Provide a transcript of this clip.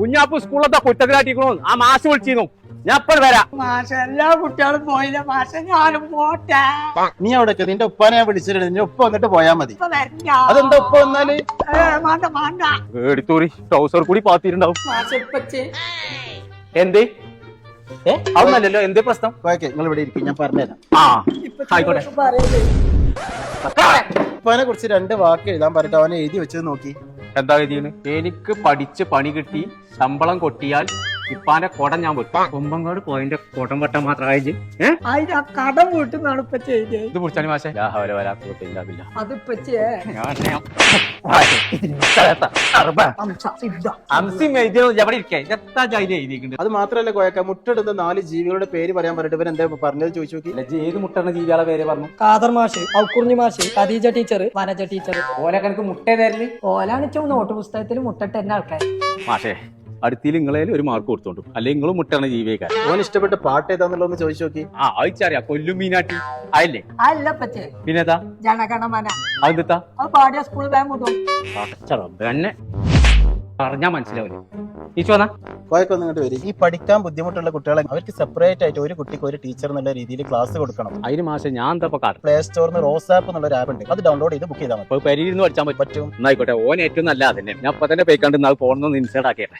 കുഞ്ഞാപ്പ് സ്കൂളത്തെ കുറ്റത്തിലാട്ടിക്കണോ ആ മാഷ് വിളിച്ചിരുന്നു. ഞാൻ എപ്പോഴും വരാം. മാഷ എല്ലാ കുട്ടികളും പോയില്ല മാഷ, ഞാനും പോട്ടെ. നീ അവിടെ നിന്റെ ഉപ്പാനെ ഞാൻ വിളിച്ചിട്ടുണ്ട്. നിന്റെ ഉപ്പ വന്നിട്ട് പോയാ മതി. ഇപ്പൊ വരണ്ട. അതെന്താ ഉപ്പ വന്നാല്? വേണ്ട വേണ്ട. എടുത്തോറി ട്രൗസർ കൂടി പാത്തിട്ടുണ്ടാവും. മാഷ ഇപ്പച്ചി എന്തേ അതൊന്നല്ലല്ലോ, എന്തേ പ്രശ്നം? ഓക്കെ, നിങ്ങൾ ഇവിടെ ഇരിക്കും, ഞാൻ പറഞ്ഞുതരാം. ആ ആയിക്കോട്ടെ. പറയല്ലേ ഉപ്പാനെ കുറിച്ച് 2 വാക്ക് എഴുതാൻ പറഞ്ഞിട്ട് അവനെ എഴുതി വെച്ചത് നോക്കി. എന്താ ഗതിയാണ്? എനിക്ക് പഠിച്ച് പണി കിട്ടി ശമ്പളം കൊട്ടിയാൽ ഇപ്പാന്റെ കുടം ഞാൻ വെക്കും. കൊമ്പങ്കാട് പോയിന്റെ കുടം വെട്ടാൻ മാത്രമായി. അതിന് ആ കടം വീട്ടുന്നാണ് ഇപ്പൊ ചെയ്തത്. ഇത് കുടിച്ചാൽ മാഷെ വരാത്തില്ല. അത് ഇപ്പച്ചിയെ അത് മാത്രല്ല കോയക്ക, മുട്ടെടുത്ത 4 ജീവികളുടെ പേര് പറയാൻ പറഞ്ഞിട്ട് ഇവൻ എന്താ പറഞ്ഞത് ചോദിച്ചു നോക്കി. ഏത് മുട്ടണ ജീവികളെ പേര് പറഞ്ഞു? കാദർ മാഷ്, ഔക്കുറിഞ്ഞി മാഷ്, ഖദീജ ടീച്ചർ, വനജ ടീച്ചർ. ഓലൊക്കെ എനിക്ക് മുട്ട തരല്. ഓലാണിച്ച നോട്ട് പുസ്തകത്തിൽ മുട്ടിട്ട് തന്നെ ആൾക്കാർ. മാഷേ അടുത്തിൽ നിങ്ങളെ ഒരു മാർക്ക് കൊടുത്തോണ്ടു, അല്ലെങ്കിൽ നിങ്ങളും മുട്ടണ ജീവിയേക്കാർ. ഓൻ ഇഷ്ടപ്പെട്ട പാട്ട് ഏതാന്നുള്ളതെന്ന് ചോദിച്ചു നോക്കി. ആ അയച്ചറിയാ, കൊല്ലും മീനാട്ടി അയല്ലേ. അല്ല പച്ചേ, പിന്നെതാ ജനഗണമന അതെത്താ അത് പാടിയ സ്കൂളിൽ വേഗം വിടും. തന്നെ പറഞ്ഞാ മനസ്സിലാവില്ല. ഈ ചോന്നാ കോയക്ക ഒന്നിങ്ങോട്ട് വരും. ഈ പഠിക്കാൻ ബുദ്ധിമുട്ടുള്ള കുട്ടികളെ അവർക്ക് സെപ്പറേറ്റ് ആയിട്ട് ഒരു കുട്ടിക്ക് ഒരു ടീച്ചർ എന്നുള്ള രീതിയിൽ ക്ലാസ് കൊടുക്കണം. അതിന് മാഷെ ഞാൻ എന്താ കാട്ടും? പ്ലേ സ്റ്റോറിന് റോസ് ആപ്പ് എന്നുള്ള ഒരു ആപ്പ് ഉണ്ട്, അത് ഡൗൺലോഡ് ചെയ്ത് ബുക്ക് ചെയ്താൽ മതി. പെരിയിരുന്ന് പഠിച്ചാൽ പറ്റും. പറ്റും. എന്നായിക്കോട്ടെ, ഓൻ ഏറ്റവും നല്ല അതന്നെ. ഞാൻ ഇപ്പൊ തന്നെ പോയിക്കാണ്ട് പോകണമെന്ന് ഇൻസൈഡ് ആക്കിയട്ടെ.